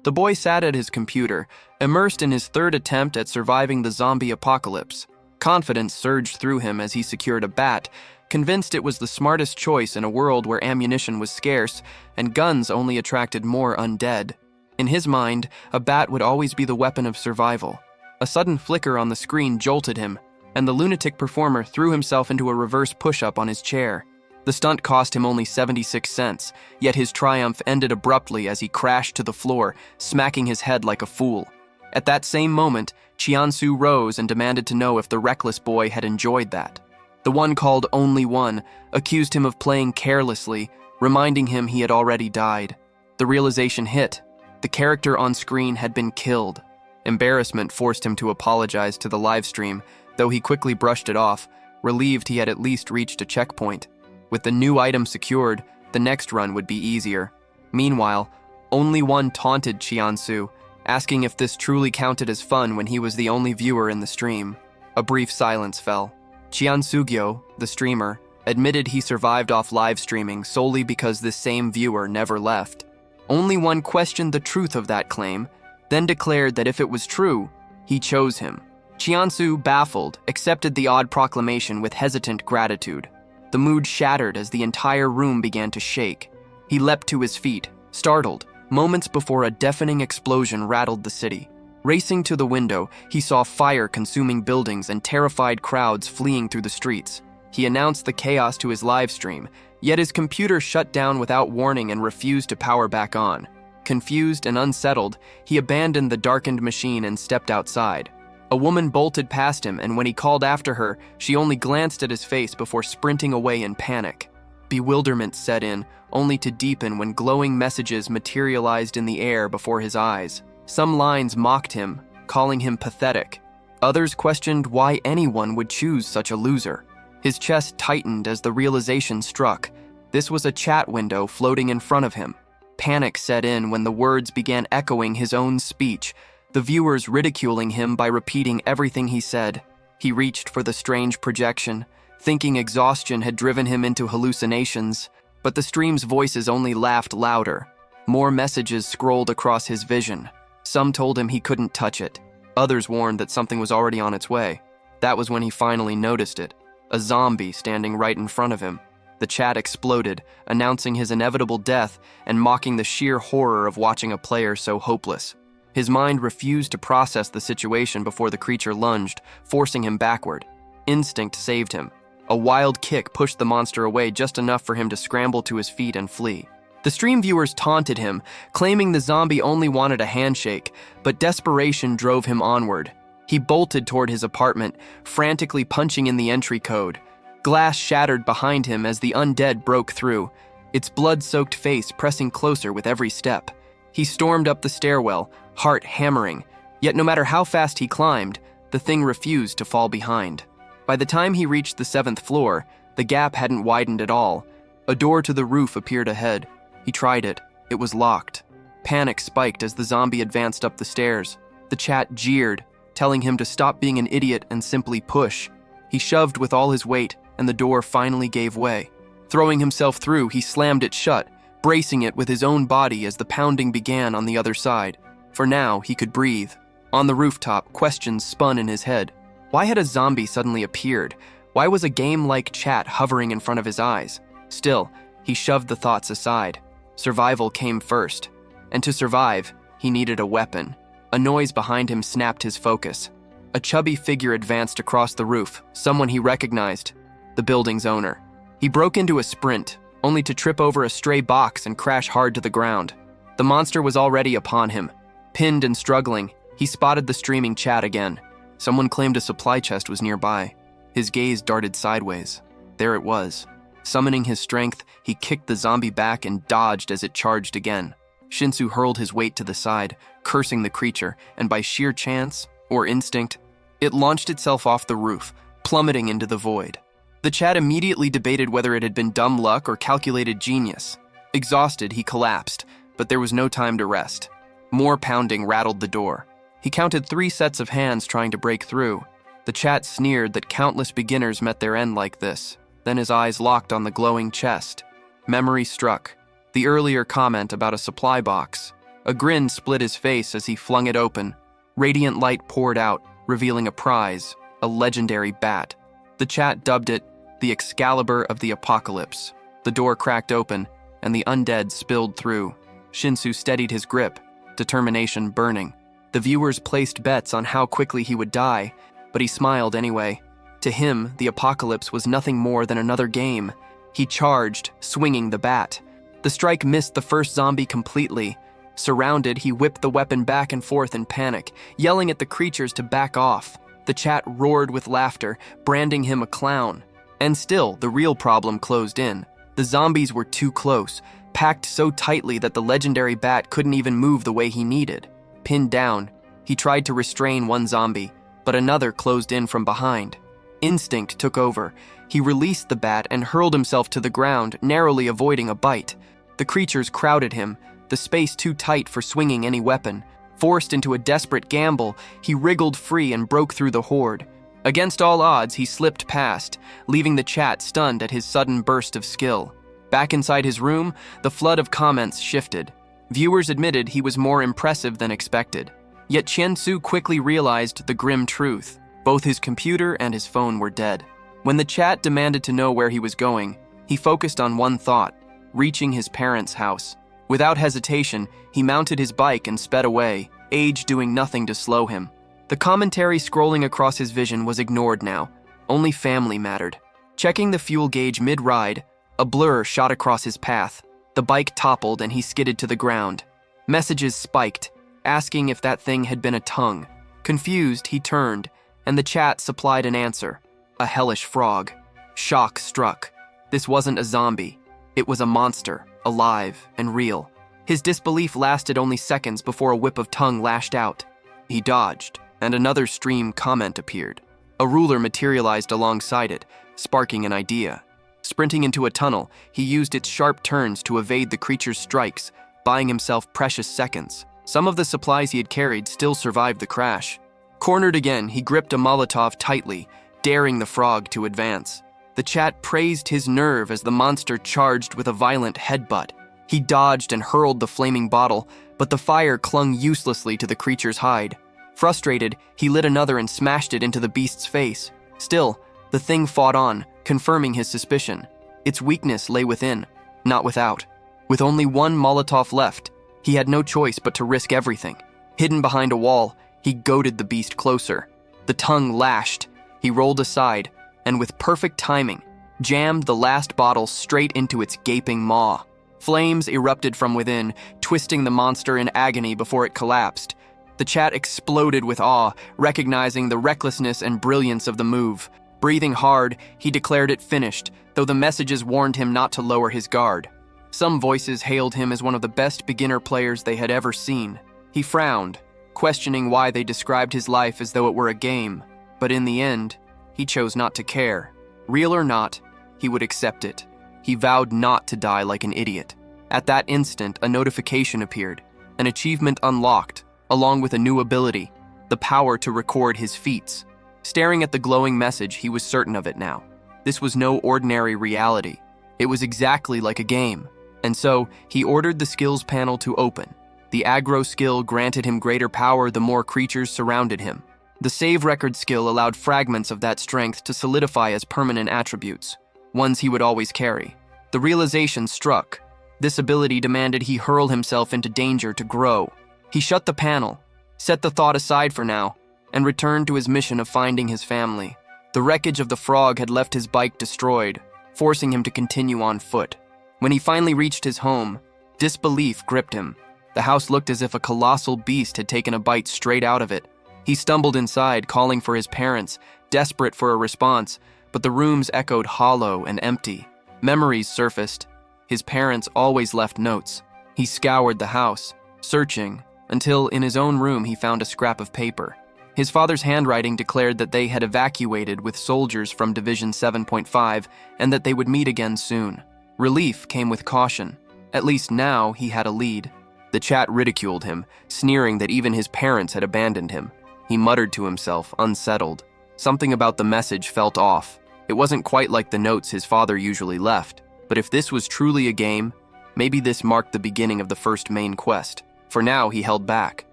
The boy sat at his computer, immersed in his third attempt at surviving the zombie apocalypse. Confidence surged through him as he secured a bat, convinced it was the smartest choice in a world where ammunition was scarce and guns only attracted more undead. In his mind, a bat would always be the weapon of survival. A sudden flicker on the screen jolted him, and the lunatic performer threw himself into a reverse push-up on his chair. The stunt cost him only 76 cents, yet his triumph ended abruptly as he crashed to the floor, smacking his head like a fool. At that same moment, Cheonsu rose and demanded to know if the reckless boy had enjoyed that. The one called Only One accused him of playing carelessly, reminding him he had already died. The realization hit. The character on screen had been killed. Embarrassment forced him to apologize to the livestream, though he quickly brushed it off, relieved he had at least reached a checkpoint. With the new item secured, the next run would be easier. Meanwhile, Only One taunted Cheonsu, asking if this truly counted as fun when he was the only viewer in the stream. A brief silence fell. Cheonsugyo, the streamer, admitted he survived off live streaming solely because this same viewer never left. Only One questioned the truth of that claim, then declared that if it was true, he chose him. Cheonsu, baffled, accepted the odd proclamation with hesitant gratitude. The mood shattered as the entire room began to shake. He leapt to his feet, startled, moments before a deafening explosion rattled the city. Racing to the window, he saw fire consuming buildings and terrified crowds fleeing through the streets. He announced the chaos to his live stream, yet his computer shut down without warning and refused to power back on. Confused and unsettled, he abandoned the darkened machine and stepped outside. A woman bolted past him, and when he called after her, she only glanced at his face before sprinting away in panic. Bewilderment set in, only to deepen when glowing messages materialized in the air before his eyes. Some lines mocked him, calling him pathetic. Others questioned why anyone would choose such a loser. His chest tightened as the realization struck. This was a chat window floating in front of him. Panic set in when the words began echoing his own speech, the viewers ridiculing him by repeating everything he said. He reached for the strange projection, thinking exhaustion had driven him into hallucinations, but the stream's voices only laughed louder. More messages scrolled across his vision. Some told him he couldn't touch it. Others warned that something was already on its way. That was when he finally noticed it. A zombie standing right in front of him. The chat exploded, announcing his inevitable death and mocking the sheer horror of watching a player so hopeless. His mind refused to process the situation before the creature lunged, forcing him backward. Instinct saved him. A wild kick pushed the monster away just enough for him to scramble to his feet and flee. The stream viewers taunted him, claiming the zombie only wanted a handshake, but desperation drove him onward. He bolted toward his apartment, frantically punching in the entry code. Glass shattered behind him as the undead broke through, its blood-soaked face pressing closer with every step. He stormed up the stairwell, heart hammering, yet no matter how fast he climbed, the thing refused to fall behind. By the time he reached the 7th floor, the gap hadn't widened at all. A door to the roof appeared ahead. He tried it. It was locked. Panic spiked as the zombie advanced up the stairs. The chat jeered, telling him to stop being an idiot and simply push. He shoved with all his weight, and the door finally gave way. Throwing himself through, he slammed it shut, bracing it with his own body as the pounding began on the other side. For now, he could breathe. On the rooftop, questions spun in his head. Why had a zombie suddenly appeared? Why was a game-like chat hovering in front of his eyes? Still, he shoved the thoughts aside. Survival came first. And to survive, he needed a weapon. A noise behind him snapped his focus. A chubby figure advanced across the roof, someone he recognized, the building's owner. He broke into a sprint, only to trip over a stray box and crash hard to the ground. The monster was already upon him. Pinned and struggling, he spotted the streaming chat again. Someone claimed a supply chest was nearby. His gaze darted sideways. There it was. Summoning his strength, he kicked the zombie back and dodged as it charged again. Shinsu hurled his weight to the side, cursing the creature, and by sheer chance, or instinct, it launched itself off the roof, plummeting into the void. The chat immediately debated whether it had been dumb luck or calculated genius. Exhausted, he collapsed, but there was no time to rest. More pounding rattled the door. He counted 3 sets of hands trying to break through. The chat sneered that countless beginners met their end like this. Then his eyes locked on the glowing chest. Memory struck. The earlier comment about a supply box. A grin split his face as he flung it open. Radiant light poured out, revealing a prize, a legendary bat. The chat dubbed it the Excalibur of the Apocalypse. The door cracked open, and the undead spilled through. Cheonsu steadied his grip, determination burning. The viewers placed bets on how quickly he would die, but he smiled anyway. To him, the apocalypse was nothing more than another game. He charged, swinging the bat. The strike missed the first zombie completely. Surrounded, he whipped the weapon back and forth in panic, yelling at the creatures to back off. The chat roared with laughter, branding him a clown. And still, the real problem closed in. The zombies were too close, packed so tightly that the legendary bat couldn't even move the way he needed. Pinned down, he tried to restrain one zombie, but another closed in from behind. Instinct took over. He released the bat and hurled himself to the ground, narrowly avoiding a bite. The creatures crowded him, the space too tight for swinging any weapon. Forced into a desperate gamble, he wriggled free and broke through the horde. Against all odds, he slipped past, leaving the chat stunned at his sudden burst of skill. Back inside his room, the flood of comments shifted. Viewers admitted he was more impressive than expected. Yet Cheonsu quickly realized the grim truth. Both his computer and his phone were dead. When the chat demanded to know where he was going, he focused on one thought: reaching his parents' house. Without hesitation, he mounted his bike and sped away, age doing nothing to slow him. The commentary scrolling across his vision was ignored now. Only family mattered. Checking the fuel gauge mid-ride, a blur shot across his path. The bike toppled and he skidded to the ground. Messages spiked, asking if that thing had been a tongue. Confused, he turned, and the chat supplied an answer: a hellish frog. Shock struck. This wasn't a zombie. It was a monster, alive and real. His disbelief lasted only seconds before a whip of tongue lashed out. He dodged, and another stream comment appeared. A ruler materialized alongside it, sparking an idea. Sprinting into a tunnel, he used its sharp turns to evade the creature's strikes, buying himself precious seconds. Some of the supplies he had carried still survived the crash. Cornered again, he gripped a Molotov tightly, daring the frog to advance. The chat praised his nerve as the monster charged with a violent headbutt. He dodged and hurled the flaming bottle, but the fire clung uselessly to the creature's hide. Frustrated, he lit another and smashed it into the beast's face. Still, the thing fought on, confirming his suspicion. Its weakness lay within, not without. With only one Molotov left, he had no choice but to risk everything. Hidden behind a wall, he goaded the beast closer. The tongue lashed. He rolled aside, and with perfect timing, jammed the last bottle straight into its gaping maw. Flames erupted from within, twisting the monster in agony before it collapsed. The chat exploded with awe, recognizing the recklessness and brilliance of the move. Breathing hard, he declared it finished, though the messages warned him not to lower his guard. Some voices hailed him as one of the best beginner players they had ever seen. He frowned, questioning why they described his life as though it were a game. But in the end, he chose not to care. Real or not, he would accept it. He vowed not to die like an idiot. At that instant, a notification appeared. An achievement unlocked, along with a new ability, the power to record his feats. Staring at the glowing message, he was certain of it now. This was no ordinary reality. It was exactly like a game. And so, he ordered the skills panel to open. The aggro skill granted him greater power the more creatures surrounded him. The save record skill allowed fragments of that strength to solidify as permanent attributes, ones he would always carry. The realization struck. This ability demanded he hurl himself into danger to grow. He shut the panel, set the thought aside for now, and returned to his mission of finding his family. The wreckage of the frog had left his bike destroyed, forcing him to continue on foot. When he finally reached his home, disbelief gripped him. The house looked as if a colossal beast had taken a bite straight out of it. He stumbled inside, calling for his parents, desperate for a response, but the rooms echoed hollow and empty. Memories surfaced. His parents always left notes. He scoured the house, searching, until in his own room he found a scrap of paper. His father's handwriting declared that they had evacuated with soldiers from Division 7.5 and that they would meet again soon. Relief came with caution. At least now he had a lead. The chat ridiculed him, sneering that even his parents had abandoned him. He muttered to himself, unsettled. Something about the message felt off. It wasn't quite like the notes his father usually left. But if this was truly a game, maybe this marked the beginning of the first main quest. For now, he held back.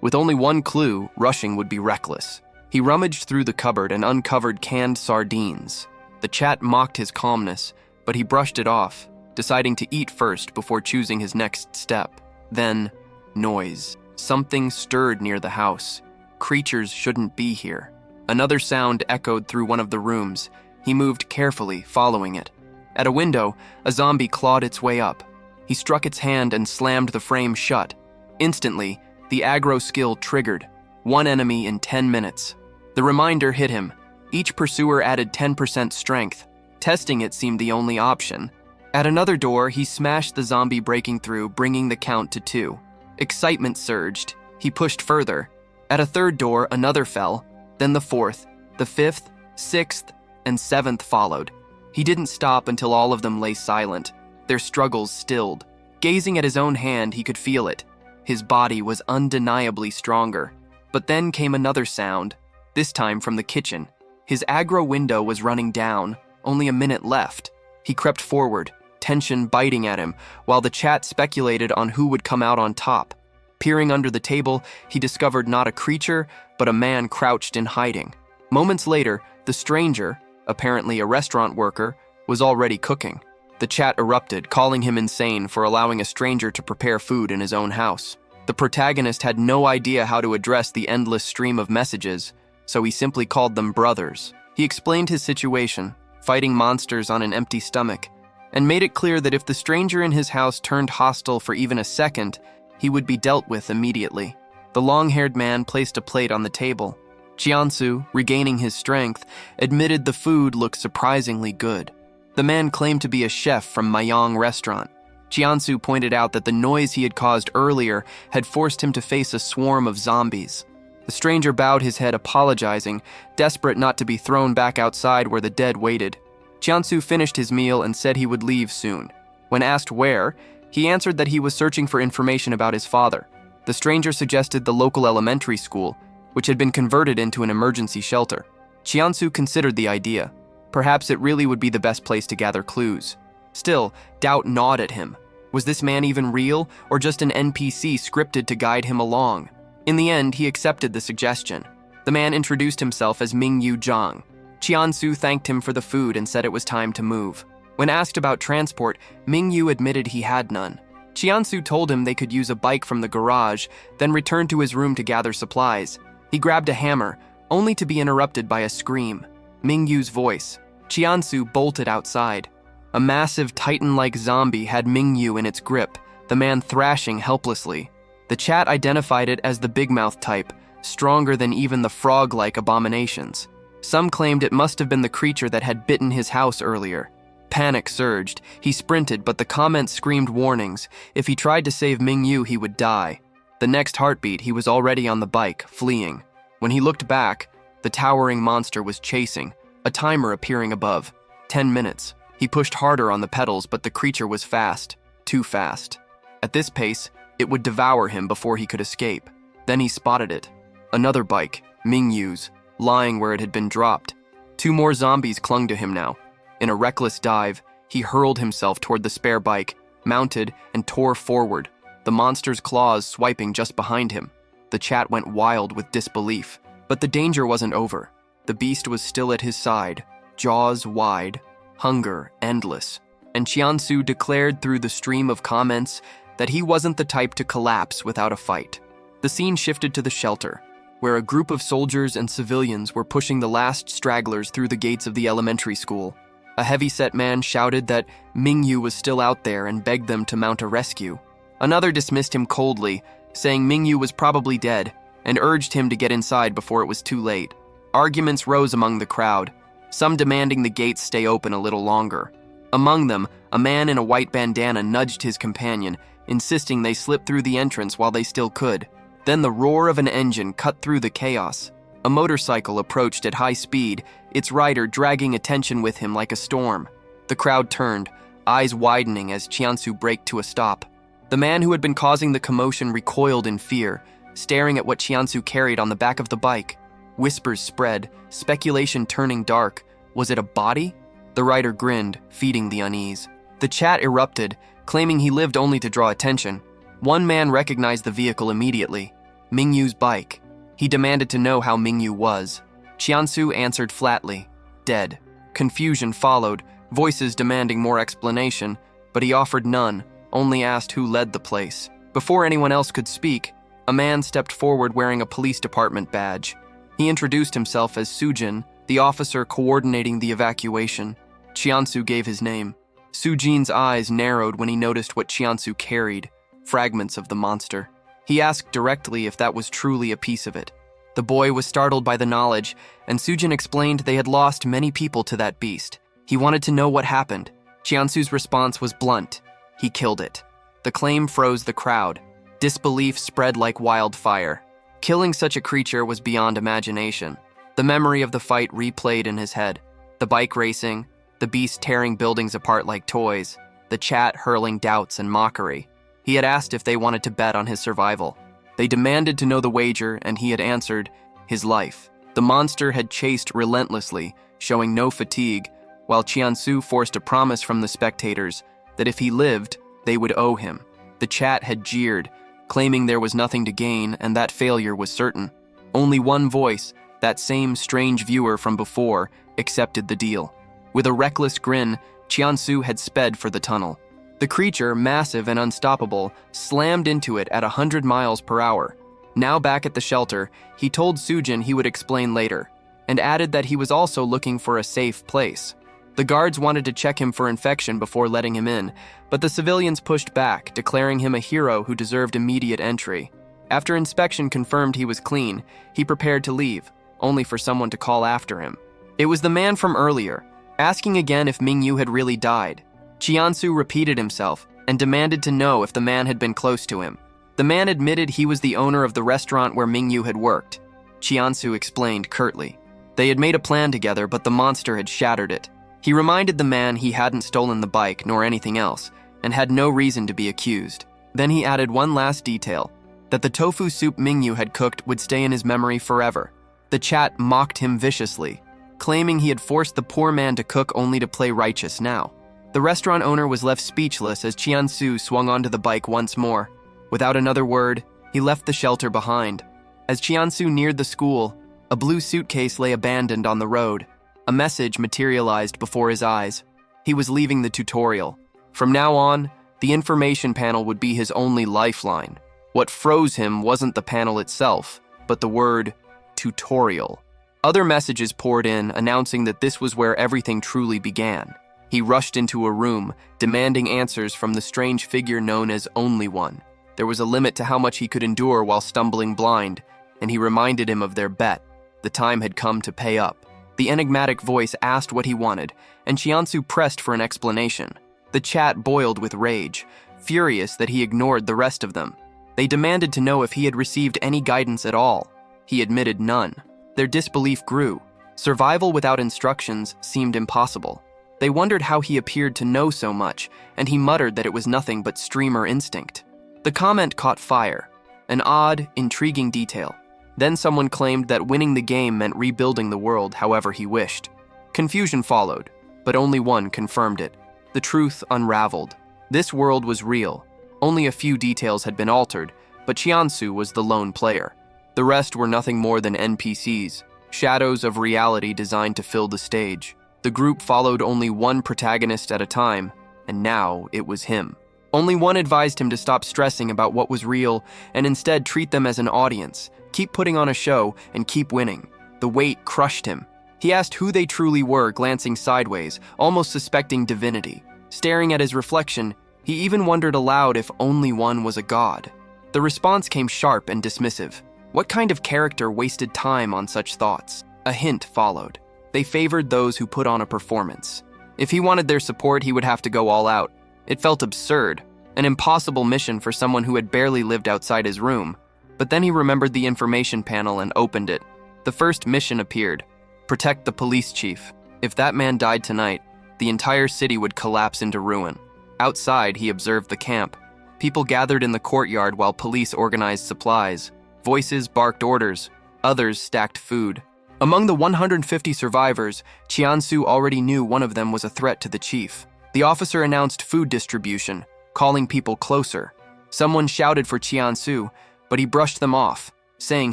With only one clue, rushing would be reckless. He rummaged through the cupboard and uncovered canned sardines. The chat mocked his calmness, but he brushed it off, deciding to eat first before choosing his next step. Then, noise. Something stirred near the house. Creatures shouldn't be here. Another sound echoed through one of the rooms. He moved carefully, following it. At a window, a zombie clawed its way up. He struck its hand and slammed the frame shut. Instantly, the aggro skill triggered. 1 enemy in 10 minutes. The reminder hit him. Each pursuer added 10% strength. Testing it seemed the only option. At another door, he smashed the zombie breaking through, bringing the count to 2. Excitement surged. He pushed further. At a third door, another fell. Then the 4th, the 5th, 6th, and 7th followed. He didn't stop until all of them lay silent, their struggles stilled. Gazing at his own hand, he could feel it. His body was undeniably stronger. But then came another sound, this time from the kitchen. His aggro window was running down, only a minute left. He crept forward, tension biting at him, while the chat speculated on who would come out on top. Peering under the table, he discovered not a creature, but a man crouched in hiding. Moments later, the stranger, apparently a restaurant worker, was already cooking. The chat erupted, calling him insane for allowing a stranger to prepare food in his own house. The protagonist had no idea how to address the endless stream of messages, so he simply called them brothers. He explained his situation, fighting monsters on an empty stomach, and made it clear that if the stranger in his house turned hostile for even a second, he would be dealt with immediately. The long-haired man placed a plate on the table. Cheonsu, regaining his strength, admitted the food looked surprisingly good. The man claimed to be a chef from Mayong restaurant. Cheonsu pointed out that the noise he had caused earlier had forced him to face a swarm of zombies. The stranger bowed his head, apologizing, desperate not to be thrown back outside where the dead waited. Cheonsu finished his meal and said he would leave soon. When asked where, he answered that he was searching for information about his father. The stranger suggested the local elementary school, which had been converted into an emergency shelter. Cheonsu considered the idea. Perhaps it really would be the best place to gather clues. Still, doubt gnawed at him. Was this man even real, or just an NPC scripted to guide him along? In the end, he accepted the suggestion. The man introduced himself as Mingyu Zhang. Cheonsu thanked him for the food and said it was time to move. When asked about transport, Mingyu admitted he had none. Cheonsu told him they could use a bike from the garage, then returned to his room to gather supplies. He grabbed a hammer, only to be interrupted by a scream. Mingyu's voice. Cheonsu bolted outside. A massive titan-like zombie had Mingyu in its grip, the man thrashing helplessly. The chat identified it as the big mouth type, stronger than even the frog-like abominations. Some claimed it must have been the creature that had bitten his house earlier. Panic surged. He sprinted, but the comments screamed warnings. If he tried to save Mingyu, he would die. The next heartbeat, he was already on the bike, fleeing. When he looked back, the towering monster was chasing, a timer appearing above. 10 minutes. He pushed harder on the pedals, but the creature was fast. Too fast. At this pace, it would devour him before he could escape. Then he spotted it. Another bike, Mingyu's, lying where it had been dropped. 2 more zombies clung to him now. In a reckless dive, he hurled himself toward the spare bike, mounted, and tore forward, the monster's claws swiping just behind him. The chat went wild with disbelief. But the danger wasn't over. The beast was still at his side, jaws wide, hunger endless. And Cheonsu declared through the stream of comments that he wasn't the type to collapse without a fight. The scene shifted to the shelter, where a group of soldiers and civilians were pushing the last stragglers through the gates of the elementary school. A heavy-set man shouted that Mingyu was still out there and begged them to mount a rescue. Another dismissed him coldly, saying Mingyu was probably dead, and urged him to get inside before it was too late. Arguments rose among the crowd, some demanding the gates stay open a little longer. Among them, a man in a white bandana nudged his companion, insisting they slip through the entrance while they still could. Then the roar of an engine cut through the chaos. A motorcycle approached at high speed, its rider dragging attention with him like a storm. The crowd turned, eyes widening as Cheonsu braked to a stop. The man who had been causing the commotion recoiled in fear, staring at what Cheonsu carried on the back of the bike. Whispers spread, speculation turning dark. Was it a body? The rider grinned, feeding the unease. The chat erupted, claiming he lived only to draw attention. One man recognized the vehicle immediately, Mingyu's bike. He demanded to know how Mingyu was. Cheonsu answered flatly, dead. Confusion followed, voices demanding more explanation, but he offered none, only asked who led the place. Before anyone else could speak, a man stepped forward wearing a police department badge. He introduced himself as Sujin, the officer coordinating the evacuation. Cheonsu gave his name. Sujin's eyes narrowed when he noticed what Cheonsu carried, fragments of the monster. He asked directly if that was truly a piece of it. The boy was startled by the knowledge, and Sujin explained they had lost many people to that beast. He wanted to know what happened. Cheonsu's response was blunt. He killed it. The claim froze the crowd. Disbelief spread like wildfire. Killing such a creature was beyond imagination. The memory of the fight replayed in his head. The bike racing, the beast tearing buildings apart like toys, the chat hurling doubts and mockery. He had asked if they wanted to bet on his survival. They demanded to know the wager, and he had answered, his life. The monster had chased relentlessly, showing no fatigue, while Cheonsu forced a promise from the spectators that if he lived, they would owe him. The chat had jeered, claiming there was nothing to gain and that failure was certain. Only one voice, that same strange viewer from before, accepted the deal. With a reckless grin, Cheonsu had sped for the tunnel. The creature, massive and unstoppable, slammed into it at 100 miles per hour. Now back at the shelter, he told Sujin he would explain later, and added that he was also looking for a safe place. The guards wanted to check him for infection before letting him in, but the civilians pushed back, declaring him a hero who deserved immediate entry. After inspection confirmed he was clean, he prepared to leave, only for someone to call after him. It was the man from earlier, asking again if Mingyu had really died. Cheonsu repeated himself and demanded to know if the man had been close to him. The man admitted he was the owner of the restaurant where Mingyu had worked. Cheonsu explained curtly. They had made a plan together, but the monster had shattered it. He reminded the man he hadn't stolen the bike nor anything else, and had no reason to be accused. Then he added one last detail, that the tofu soup Mingyu had cooked would stay in his memory forever. The chat mocked him viciously, claiming he had forced the poor man to cook only to play righteous now. The restaurant owner was left speechless as Cheonsu swung onto the bike once more. Without another word, he left the shelter behind. As Cheonsu neared the school, a blue suitcase lay abandoned on the road. A message materialized before his eyes. He was leaving the tutorial. From now on, the information panel would be his only lifeline. What froze him wasn't the panel itself, but the word tutorial. Other messages poured in, announcing that this was where everything truly began. He rushed into a room, demanding answers from the strange figure known as Only One. There was a limit to how much he could endure while stumbling blind, and he reminded him of their bet. The time had come to pay up. The enigmatic voice asked what he wanted, and Cheonsu pressed for an explanation. The chat boiled with rage, furious that he ignored the rest of them. They demanded to know if he had received any guidance at all. He admitted none. Their disbelief grew. Survival without instructions seemed impossible. They wondered how he appeared to know so much, and he muttered that it was nothing but streamer instinct. The comment caught fire, an odd, intriguing detail. Then someone claimed that winning the game meant rebuilding the world however he wished. Confusion followed, but only one confirmed it. The truth unraveled. This world was real. Only a few details had been altered, but Cheonsu was the lone player. The rest were nothing more than NPCs, shadows of reality designed to fill the stage. The group followed only one protagonist at a time, and now it was him. Only one advised him to stop stressing about what was real and instead treat them as an audience. Keep putting on a show and keep winning. The weight crushed him. He asked who they truly were, glancing sideways, almost suspecting divinity. Staring at his reflection, he even wondered aloud if Only One was a god. The response came sharp and dismissive. What kind of character wasted time on such thoughts? A hint followed. They favored those who put on a performance. If he wanted their support, he would have to go all out. It felt absurd, an impossible mission for someone who had barely lived outside his room. But then he remembered the information panel and opened it. The first mission appeared. Protect the police chief. If that man died tonight, the entire city would collapse into ruin. Outside, he observed the camp. People gathered in the courtyard while police organized supplies. Voices barked orders. Others stacked food. Among the 150 survivors, Cheonsu already knew one of them was a threat to the chief. The officer announced food distribution, calling people closer. Someone shouted for Cheonsu, but he brushed them off, saying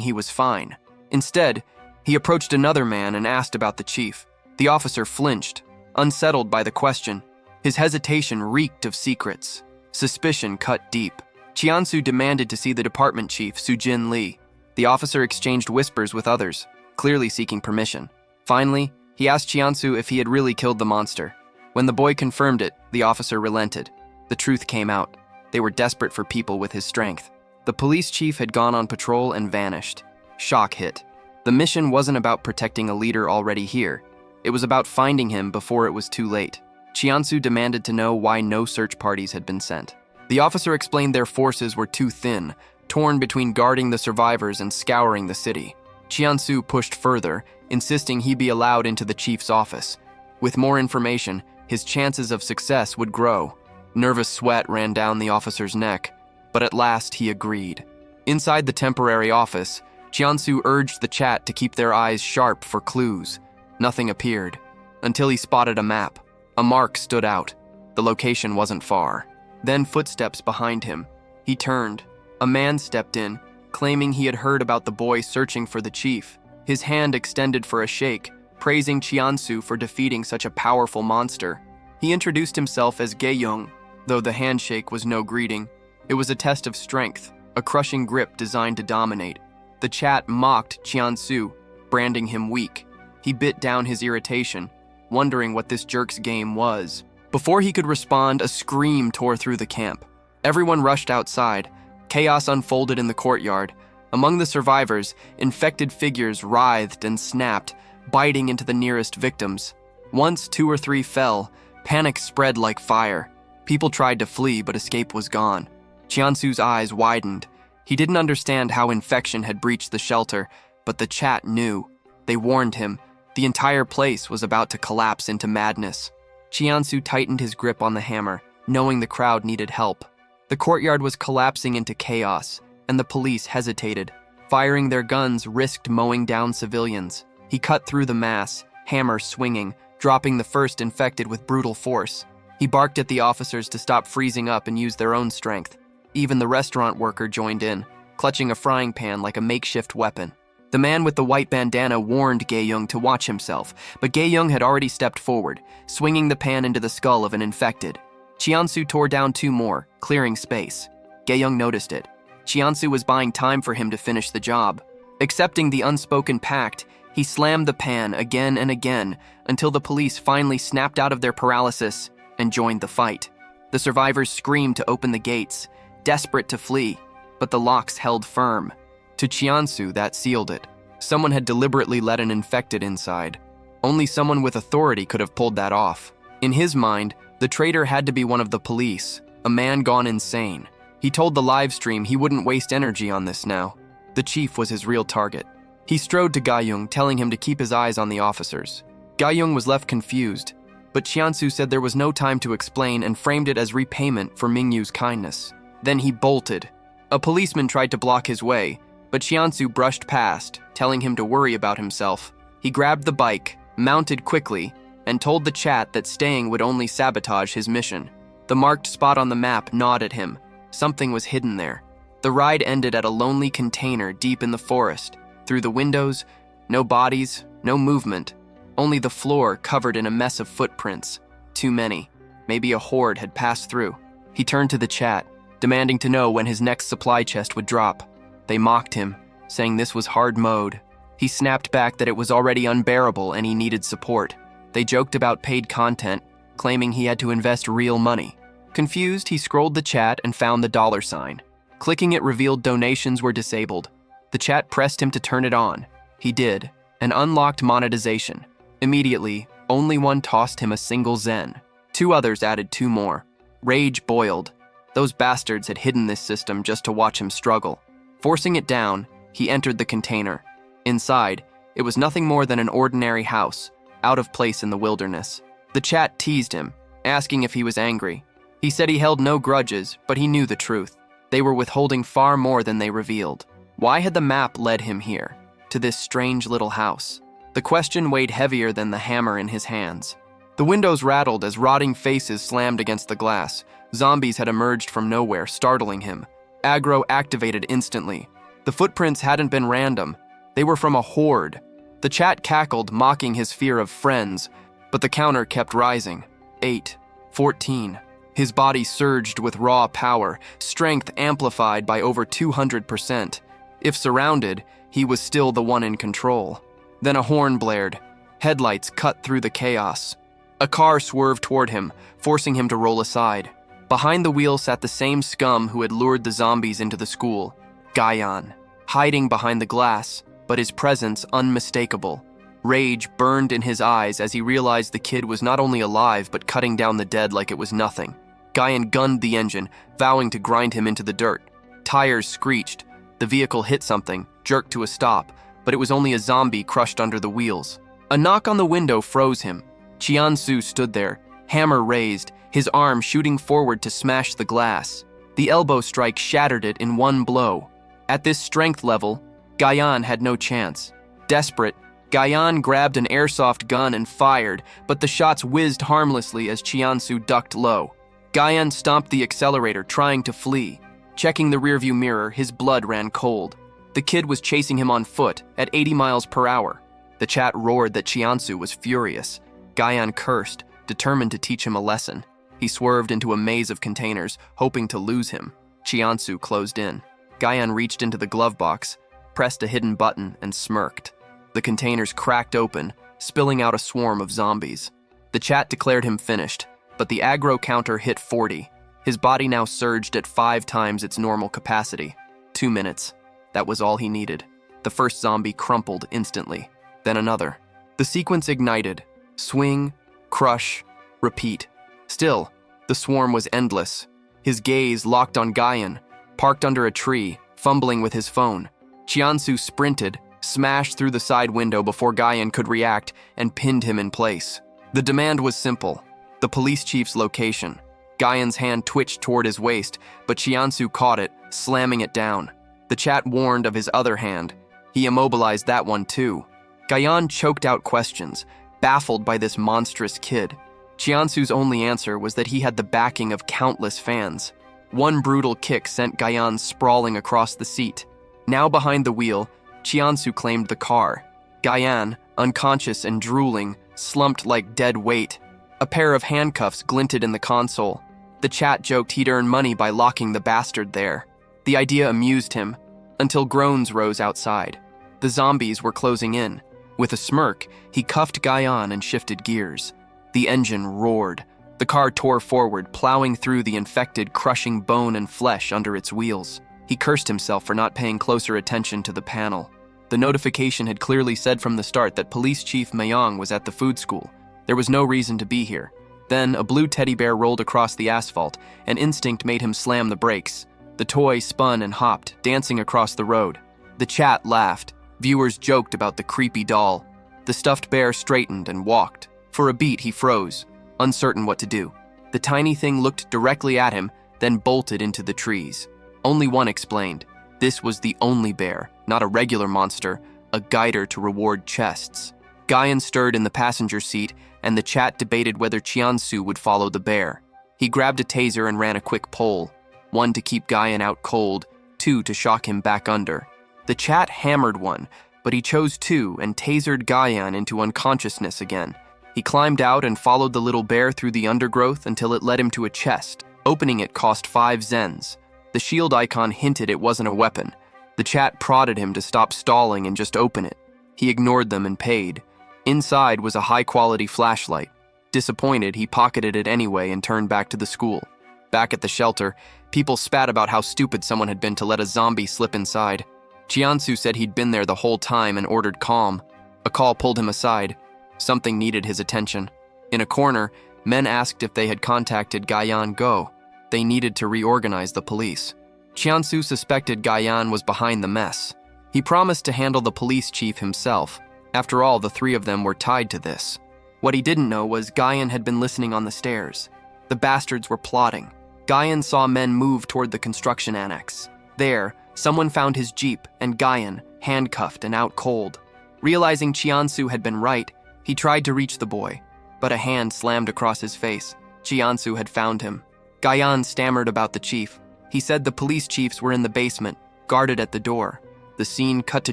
he was fine. Instead, he approached another man and asked about the chief. The officer flinched, unsettled by the question. His hesitation reeked of secrets. Suspicion cut deep. Cheonsu demanded to see the department chief, Sujin Lee. The officer exchanged whispers with others, clearly seeking permission. Finally, he asked Cheonsu if he had really killed the monster. When the boy confirmed it, the officer relented. The truth came out. They were desperate for people with his strength. The police chief had gone on patrol and vanished. Shock hit. The mission wasn't about protecting a leader already here. It was about finding him before it was too late. Cheonsu demanded to know why no search parties had been sent. The officer explained their forces were too thin, torn between guarding the survivors and scouring the city. Cheonsu pushed further, insisting he be allowed into the chief's office. With more information, his chances of success would grow. Nervous sweat ran down the officer's neck, but at last he agreed. Inside the temporary office, Cheonsu urged the chat to keep their eyes sharp for clues. Nothing appeared, until he spotted a map. A mark stood out. The location wasn't far. Then footsteps behind him. He turned. A man stepped in, claiming he had heard about the boy searching for the chief. His hand extended for a shake, praising Cheonsu for defeating such a powerful monster. He introduced himself as Gae-young, though the handshake was no greeting. It was a test of strength, a crushing grip designed to dominate. The chat mocked Cheonsu, branding him weak. He bit down his irritation, wondering what this jerk's game was. Before he could respond, a scream tore through the camp. Everyone rushed outside. Chaos unfolded in the courtyard. Among the survivors, infected figures writhed and snapped, biting into the nearest victims. Once 2 or 3 fell, panic spread like fire. People tried to flee, but escape was gone. Cheonsu's eyes widened. He didn't understand how infection had breached the shelter, but the chat knew. They warned him. The entire place was about to collapse into madness. Cheonsu tightened his grip on the hammer, knowing the crowd needed help. The courtyard was collapsing into chaos, and the police hesitated. Firing their guns risked mowing down civilians. He cut through the mass, hammer swinging, dropping the first infected with brutal force. He barked at the officers to stop freezing up and use their own strength. Even the restaurant worker joined in, clutching a frying pan like a makeshift weapon. The man with the white bandana warned Gae-young to watch himself, but Gae-young had already stepped forward, swinging the pan into the skull of an infected. Cheonsu tore down 2 more, clearing space. Gae-young noticed it. Cheonsu was buying time for him to finish the job. Accepting the unspoken pact, he slammed the pan again and again until the police finally snapped out of their paralysis and joined the fight. The survivors screamed to open the gates, desperate to flee, but the locks held firm. To Cheonsu, that sealed it. Someone had deliberately let an infected inside. Only someone with authority could have pulled that off. In his mind, the traitor had to be one of the police, a man gone insane. He told the live stream he wouldn't waste energy on this now. The chief was his real target. He strode to Gae-young, telling him to keep his eyes on the officers. Gae-young was left confused, but Cheonsu said there was no time to explain and framed it as repayment for Mingyu's kindness. Then he bolted. A policeman tried to block his way, but Cheonsu brushed past, telling him to worry about himself. He grabbed the bike, mounted quickly, and told the chat that staying would only sabotage his mission. The marked spot on the map gnawed at him. Something was hidden there. The ride ended at a lonely container deep in the forest. Through the windows, no bodies, no movement, only the floor covered in a mess of footprints. Too many. Maybe a horde had passed through. He turned to the chat, demanding to know when his next supply chest would drop. They mocked him, saying this was hard mode. He snapped back that it was already unbearable and he needed support. They joked about paid content, claiming he had to invest real money. Confused, he scrolled the chat and found the $sign. Clicking it revealed donations were disabled. The chat pressed him to turn it on. He did, and unlocked monetization. Immediately, only one tossed him a single zen. 2 others added 2 more. Rage boiled. Those bastards had hidden this system just to watch him struggle. Forcing it down, he entered the container. Inside, it was nothing more than an ordinary house, out of place in the wilderness. The chat teased him, asking if he was angry. He said he held no grudges, but he knew the truth. They were withholding far more than they revealed. Why had the map led him here, to this strange little house? The question weighed heavier than the hammer in his hands. The windows rattled as rotting faces slammed against the glass. Zombies had emerged from nowhere, startling him. Aggro activated instantly. The footprints hadn't been random. They were from a horde. The chat cackled, mocking his fear of friends, but the counter kept rising. 8, 14. His body surged with raw power, strength amplified by over 200%. If surrounded, he was still the one in control. Then a horn blared. Headlights cut through the chaos. A car swerved toward him, forcing him to roll aside. Behind the wheel sat the same scum who had lured the zombies into the school, Guyon, hiding behind the glass, but his presence unmistakable. Rage burned in his eyes as he realized the kid was not only alive but cutting down the dead like it was nothing. Guyon gunned the engine, vowing to grind him into the dirt. Tires screeched. The vehicle hit something, jerked to a stop, but it was only a zombie crushed under the wheels. A knock on the window froze him. Cheonsu stood there, hammer raised, his arm shooting forward to smash the glass. The elbow strike shattered it in one blow. At this strength level, Guyon had no chance. Desperate, Guyon grabbed an airsoft gun and fired, but the shots whizzed harmlessly as Cheonsu ducked low. Guyon stomped the accelerator, trying to flee. Checking the rearview mirror, his blood ran cold. The kid was chasing him on foot at 80 miles per hour. The chat roared that Cheonsu was furious. Guyon cursed, determined to teach him a lesson. He swerved into a maze of containers, hoping to lose him. Cheonsu closed in. Guyon reached into the glove box, pressed a hidden button, and smirked. The containers cracked open, spilling out a swarm of zombies. The chat declared him finished, but the aggro counter hit 40. His body now surged at 5 times its normal capacity. 2 minutes. That was all he needed. The first zombie crumpled instantly. Then another. The sequence ignited. Swing, crush, repeat. Still, the swarm was endless. His gaze locked on Guyon, parked under a tree, fumbling with his phone. Cheonsu sprinted, smashed through the side window before Guyon could react, and pinned him in place. The demand was simple. The police chief's location. Guyon's hand twitched toward his waist, but Cheonsu caught it, slamming it down. The chat warned of his other hand. He immobilized that one too. Guyon choked out questions, baffled by this monstrous kid. Cheonsu's only answer was that he had the backing of countless fans. One brutal kick sent Guyon sprawling across the seat. Now behind the wheel, Cheonsu claimed the car. Guyon, unconscious and drooling, slumped like dead weight. A pair of handcuffs glinted in the console. The chat joked he'd earn money by locking the bastard there. The idea amused him, until groans rose outside. The zombies were closing in. With a smirk, he cuffed Guyon and shifted gears. The engine roared. The car tore forward, plowing through the infected, crushing bone and flesh under its wheels. He cursed himself for not paying closer attention to the panel. The notification had clearly said from the start that Police Chief Mayong was at the food school. There was no reason to be here. Then, a blue teddy bear rolled across the asphalt, and instinct made him slam the brakes. The toy spun and hopped, dancing across the road. The chat laughed. Viewers joked about the creepy doll. The stuffed bear straightened and walked. For a beat, he froze, uncertain what to do. The tiny thing looked directly at him, then bolted into the trees. Only one explained. This was the only bear, not a regular monster, a guider to reward chests. Guyon stirred in the passenger seat, and the chat debated whether Cheonsu would follow the bear. He grabbed a taser and ran a quick poll. 1 to keep Guyon out cold, 2 to shock him back under. The chat hammered 1, but he chose 2 and tasered Guyon into unconsciousness again. He climbed out and followed the little bear through the undergrowth until it led him to a chest. Opening it cost 5 zens. The shield icon hinted it wasn't a weapon. The chat prodded him to stop stalling and just open it. He ignored them and paid. Inside was a high-quality flashlight. Disappointed, he pocketed it anyway and turned back to the school. Back at the shelter, people spat about how stupid someone had been to let a zombie slip inside. Cheonsu said he'd been there the whole time and ordered calm. A call pulled him aside. Something needed his attention. In a corner, men asked if they had contacted Guyon Go. They needed to reorganize the police. Cheonsu suspected Guyon was behind the mess. He promised to handle the police chief himself. After all, the 3 of them were tied to this. What he didn't know was Guyon had been listening on the stairs. The bastards were plotting. Guyon saw men move toward the construction annex. There, someone found his jeep and Guyon, handcuffed and out cold. Realizing Cheonsu had been right, he tried to reach the boy. but a hand slammed across his face. Cheonsu had found him. Guyan stammered about the chief. He said the police chiefs were in the basement, guarded at the door. The scene cut to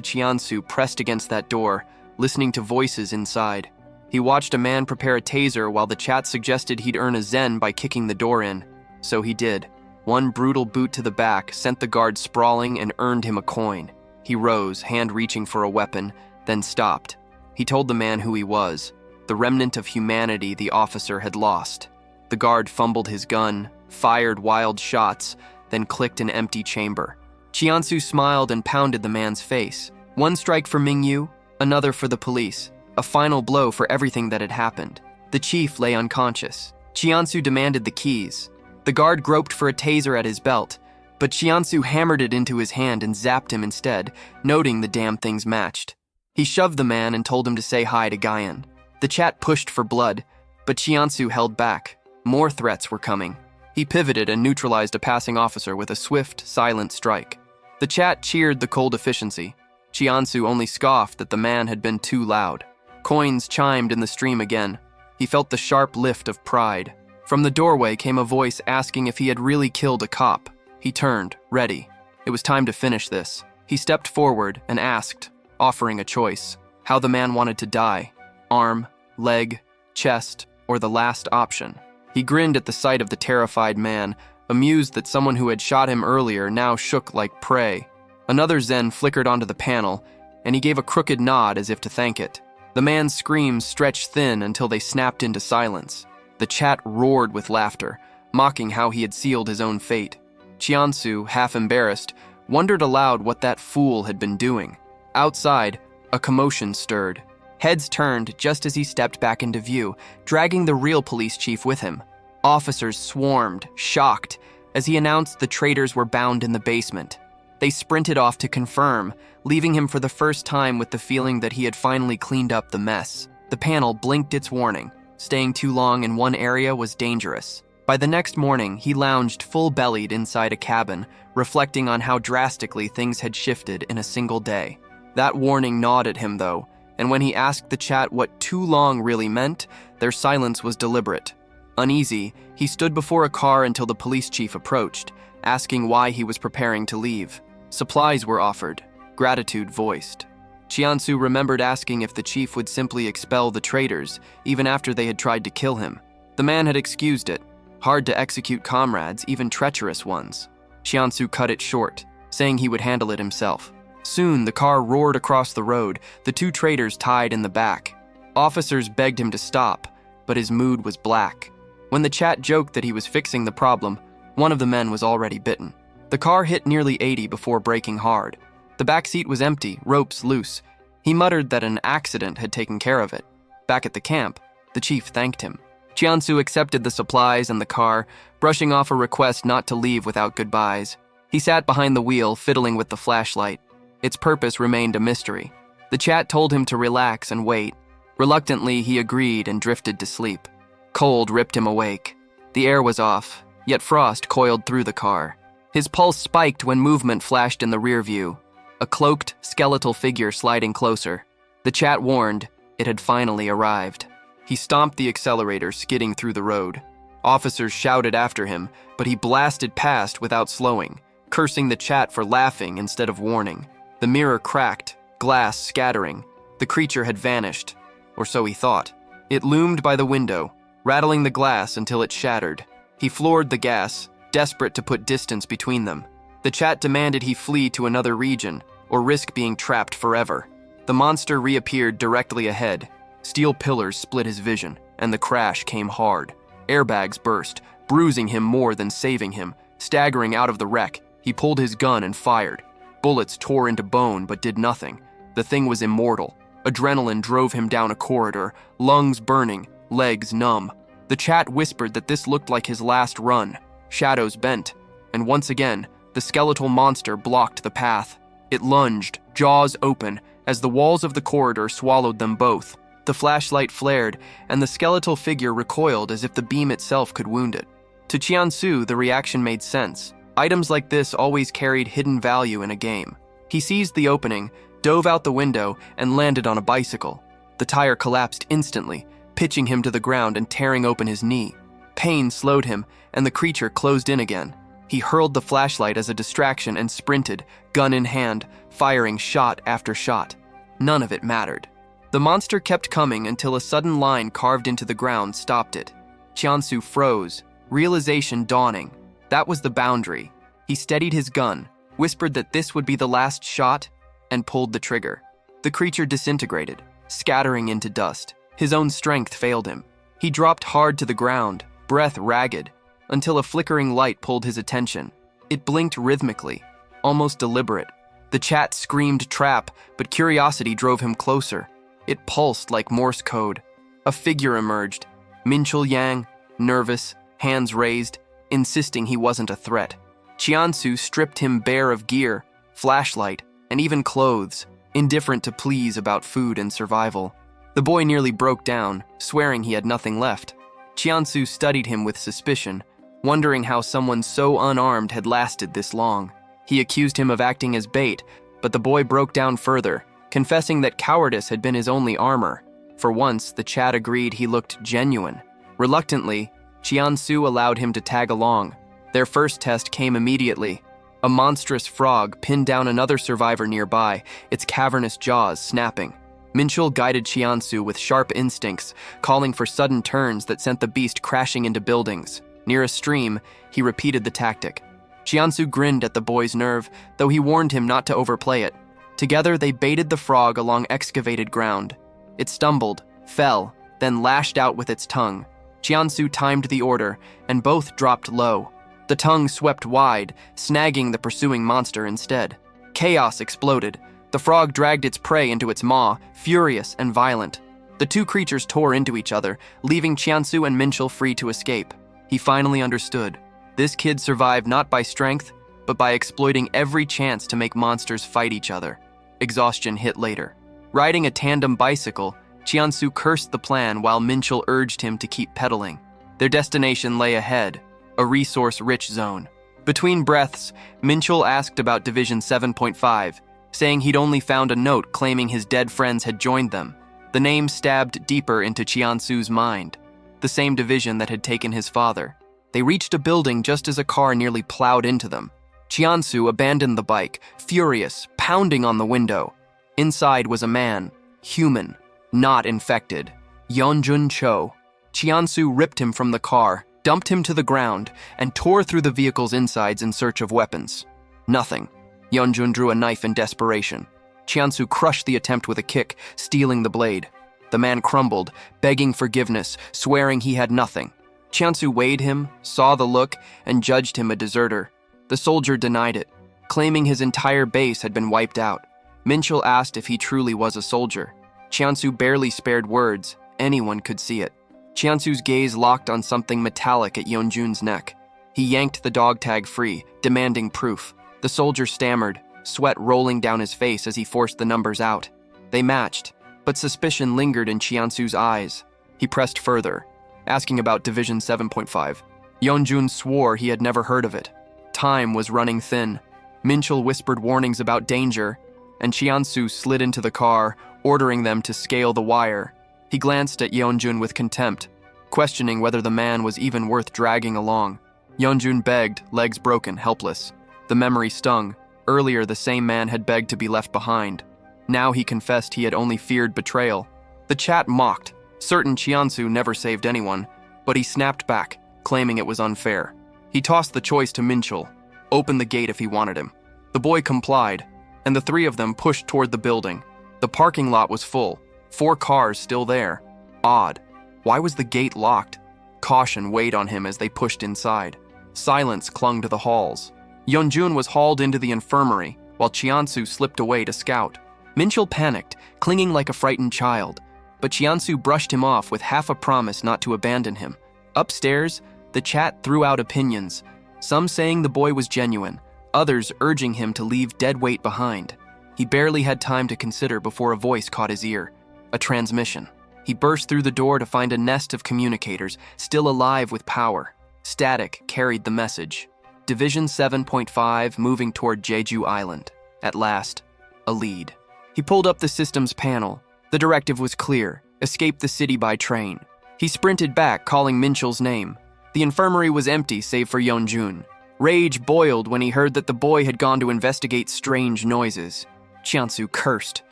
Cheonsu pressed against that door, listening to voices inside. He watched a man prepare a taser while the chat suggested he'd earn a zen by kicking the door in. So he did. One brutal boot to the back sent the guard sprawling and earned him a coin. He rose, hand reaching for a weapon, then stopped. He told the man who he was, the remnant of humanity the officer had lost. The guard fumbled his gun, fired wild shots, then clicked an empty chamber. Cheonsu smiled and pounded the man's face. One strike for Mingyu, another for the police. A final blow for everything that had happened. The chief lay unconscious. Cheonsu demanded the keys. The guard groped for a taser at his belt, but Cheonsu hammered it into his hand and zapped him instead, noting the damn things matched. He shoved the man and told him to say hi to Guyan. The chat pushed for blood, but Cheonsu held back. More threats were coming. He pivoted and neutralized a passing officer with a swift, silent strike. The chat cheered the cold efficiency. Cheonsu only scoffed that the man had been too loud. Coins chimed in the stream again. He felt the sharp lift of pride. From the doorway came a voice asking if he had really killed a cop. He turned, ready. It was time to finish this. He stepped forward and asked, offering a choice, how the man wanted to die. Arm, leg, chest, or the last option. He grinned at the sight of the terrified man, amused that someone who had shot him earlier now shook like prey. Another zen flickered onto the panel, and he gave a crooked nod as if to thank it. The man's screams stretched thin until they snapped into silence. The chat roared with laughter, mocking how he had sealed his own fate. Cheonsu, half embarrassed, wondered aloud what that fool had been doing. Outside, a commotion stirred. Heads turned just as he stepped back into view, dragging the real police chief with him. Officers swarmed, shocked, as he announced the traitors were bound in the basement. They sprinted off to confirm, leaving him for the first time with the feeling that he had finally cleaned up the mess. The panel blinked its warning. Staying too long in one area was dangerous. By the next morning, he lounged full-bellied inside a cabin, reflecting on how drastically things had shifted in a single day. That warning gnawed at him, though, and when he asked the chat what too long really meant, their silence was deliberate. Uneasy, he stood before a car until the police chief approached, asking why he was preparing to leave. Supplies were offered, gratitude voiced. Cheonsu remembered asking if the chief would simply expel the traitors, even after they had tried to kill him. The man had excused it. Hard to execute comrades, even treacherous ones. Cheonsu cut it short, saying he would handle it himself. Soon, the car roared across the road, the two traitors tied in the back. Officers begged him to stop, but his mood was black. When the chat joked that he was fixing the problem, one of the men was already bitten. The car hit nearly 80 before braking hard. The back seat was empty, ropes loose. He muttered that an accident had taken care of it. Back at the camp, the chief thanked him. Cheonsu accepted the supplies and the car, brushing off a request not to leave without goodbyes. He sat behind the wheel, fiddling with the flashlight. Its purpose remained a mystery. The chat told him to relax and wait. Reluctantly, he agreed and drifted to sleep. Cold ripped him awake. The air was off, yet frost coiled through the car. His pulse spiked when movement flashed in the rear view. A cloaked, skeletal figure sliding closer. The chat warned it had finally arrived. He stomped the accelerator, skidding through the road. Officers shouted after him, but he blasted past without slowing, cursing the chat for laughing instead of warning. The mirror cracked, glass scattering. The creature had vanished, or so he thought. It loomed by the window, rattling the glass until it shattered. He floored the gas, desperate to put distance between them. The chat demanded he flee to another region, or risk being trapped forever. The monster reappeared directly ahead. Steel pillars split his vision, and the crash came hard. Airbags burst, bruising him more than saving him. Staggering out of the wreck, he pulled his gun and fired. Bullets tore into bone but did nothing. The thing was immortal. Adrenaline drove him down a corridor, lungs burning, legs numb. The chat whispered that this looked like his last run. Shadows bent, and once again, the skeletal monster blocked the path. It lunged, jaws open, as the walls of the corridor swallowed them both. The flashlight flared, and the skeletal figure recoiled as if the beam itself could wound it. To Cheonsu, the reaction made sense. Items like this always carried hidden value in a game. He seized the opening, dove out the window, and landed on a bicycle. The tire collapsed instantly, pitching him to the ground and tearing open his knee. Pain slowed him, and the creature closed in again. He hurled the flashlight as a distraction and sprinted, gun in hand, firing shot after shot. None of it mattered. The monster kept coming until a sudden line carved into the ground stopped it. Cheonsu froze, realization dawning. That was the boundary. He steadied his gun, whispered that this would be the last shot, and pulled the trigger. The creature disintegrated, scattering into dust. His own strength failed him. He dropped hard to the ground, breath ragged, until a flickering light pulled his attention. It blinked rhythmically, almost deliberate. The chat screamed trap, but curiosity drove him closer. It pulsed like Morse code. A figure emerged, Minchul Yang, nervous, hands raised, insisting he wasn't a threat. Cheonsu stripped him bare of gear, flashlight, and even clothes, indifferent to pleas about food and survival. The boy nearly broke down, swearing he had nothing left. Cheonsu studied him with suspicion, wondering how someone so unarmed had lasted this long. He accused him of acting as bait, but the boy broke down further, confessing that cowardice had been his only armor. For once, the chat agreed he looked genuine. Reluctantly, Cheonsu allowed him to tag along. Their first test came immediately. A monstrous frog pinned down another survivor nearby, its cavernous jaws snapping. Minchul guided Cheonsu with sharp instincts, calling for sudden turns that sent the beast crashing into buildings. Near a stream, he repeated the tactic. Cheonsu grinned at the boy's nerve, though he warned him not to overplay it. Together, they baited the frog along excavated ground. It stumbled, fell, then lashed out with its tongue. Cheonsu timed the order, and both dropped low. The tongue swept wide, snagging the pursuing monster instead. Chaos exploded. The frog dragged its prey into its maw, furious and violent. The two creatures tore into each other, leaving Cheonsu and Minchul free to escape. He finally understood. This kid survived not by strength, but by exploiting every chance to make monsters fight each other. Exhaustion hit later. Riding a tandem bicycle, Cheonsu cursed the plan while Minchul urged him to keep pedaling. Their destination lay ahead, a resource-rich zone. Between breaths, Minchul asked about Division 7.5, saying he'd only found a note claiming his dead friends had joined them. The name stabbed deeper into Cheonsu's mind, the same division that had taken his father. They reached a building just as a car nearly plowed into them. Cheonsu abandoned the bike, furious, pounding on the window. Inside was a man, human, not infected. Yeonjun Cho. Cheonsu ripped him from the car, dumped him to the ground, and tore through the vehicle's insides in search of weapons. Nothing. Yeonjun drew a knife in desperation. Cheonsu crushed the attempt with a kick, stealing the blade. The man crumbled, begging forgiveness, swearing he had nothing. Cheonsu weighed him, saw the look, and judged him a deserter. The soldier denied it, claiming his entire base had been wiped out. Minchul asked if he truly was a soldier. Cheonsu barely spared words. Anyone could see it. Cheonsu's gaze locked on something metallic at Yeonjun's neck. He yanked the dog tag free, demanding proof. The soldier stammered, sweat rolling down his face as he forced the numbers out. They matched, but suspicion lingered in Cheonsu's eyes. He pressed further, asking about Division 7.5. Yeonjun swore he had never heard of it. Time was running thin. Minchul whispered warnings about danger, and Cheonsu slid into the car, ordering them to scale the wire. He glanced at Yeonjun with contempt, questioning whether the man was even worth dragging along. Yeonjun begged, legs broken, helpless. The memory stung. Earlier, the same man had begged to be left behind. Now he confessed he had only feared betrayal. The chat mocked, certain Cheonsu never saved anyone, but he snapped back, claiming it was unfair. He tossed the choice to Minchul, opened the gate if he wanted him. The boy complied, and the three of them pushed toward the building. The parking lot was full, 4 cars still there. Odd. Why was the gate locked? Caution weighed on him as they pushed inside. Silence clung to the halls. Yeonjun was hauled into the infirmary, while Cheonsu slipped away to scout. Minchul panicked, clinging like a frightened child, but Cheonsu brushed him off with half a promise not to abandon him. Upstairs, the chat threw out opinions, some saying the boy was genuine, others urging him to leave dead weight behind. He barely had time to consider before a voice caught his ear. A transmission. He burst through the door to find a nest of communicators, still alive with power. Static carried the message. Division 7.5 moving toward Jeju Island. At last, a lead. He pulled up the system's panel. The directive was clear. escape the city by train. He sprinted back, calling Minchul's name. The infirmary was empty save for Yeonjun. Rage boiled when he heard that the boy had gone to investigate strange noises. Cheonsu cursed,